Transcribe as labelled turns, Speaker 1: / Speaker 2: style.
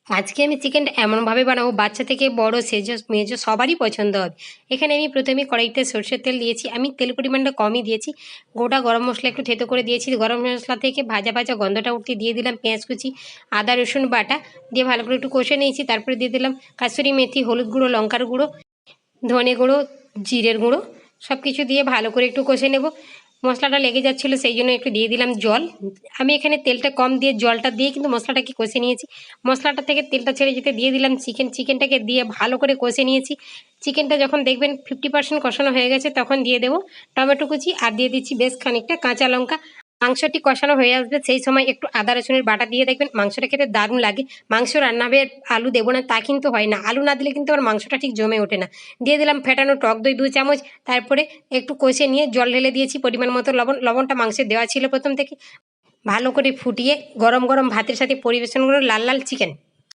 Speaker 1: আজকে আমি চিকেনটা এমনভাবে বানাবো বাচ্চা থেকে বড় সেজো মেজো সবারই পছন্দ হবে। এখানে আমি প্রথমে কড়াইতে সরষের তেল দিয়েছি। আমি তেল পরিমাণটা কমই দিয়েছি। গোটা গরম মশলা একটু থেতো করে দিয়েছি। গরম মশলা থেকে ভাজা ভাজা গন্ধটা উঠতে দিয়ে দিলাম পেঁয়াজ কুচি, আদা রসুন বাটা দিয়ে ভালো করে একটু কষে নিয়েছি। তারপরে দিয়ে দিলাম কাসুরি মেথি, হলুদ গুঁড়ো, লঙ্কার গুঁড়ো, ধনে গুঁড়ো, জিরের গুঁড়ো সব কিছু দিয়ে ভালো করে একটু কষে নেব। মশলাটা লেগে যাচ্ছিলো সেই জন্য একটু দিয়ে দিলাম জল। আমি এখানে তেলটা কম দিয়ে জলটা দিয়ে কিন্তু মশলাটাকে কষে নিয়েছি। মশলাটা থেকে তেলটা ছেড়ে যেতে দিয়ে দিলাম চিকেনটাকে দিয়ে ভালো করে কষে নিয়েছি। চিকেনটা যখন দেখবেন 50% কষানো হয়ে গেছে তখন দিয়ে দেবো টমেটো কুচি আর দিয়ে দিচ্ছি বেশ খানিকটা কাঁচা লঙ্কা। মাংসটি কষানো হয়ে আসবে সেই সময় একটু আদা রসুনের বাটা দিয়ে দেখবেন মাংসটা খেতে দারুণ লাগে। মাংস রান্না হবে আলু দেবো না তা কিন্তু হয় না, আলু না দিলে কিন্তু আমার মাংসটা ঠিক জমে ওঠে না। দিয়ে দিলাম ফেটানো টক দই 2 চামচ। তারপরে একটু কষে নিয়ে জল ঢেলে দিয়েছি পরিমাণ মতো লবণটা মাংসে দেওয়া ছিল প্রথম থেকে। ভালো করে ফুটিয়ে গরম গরম ভাতের সাথে পরিবেশন করে লাল লাল চিকেন।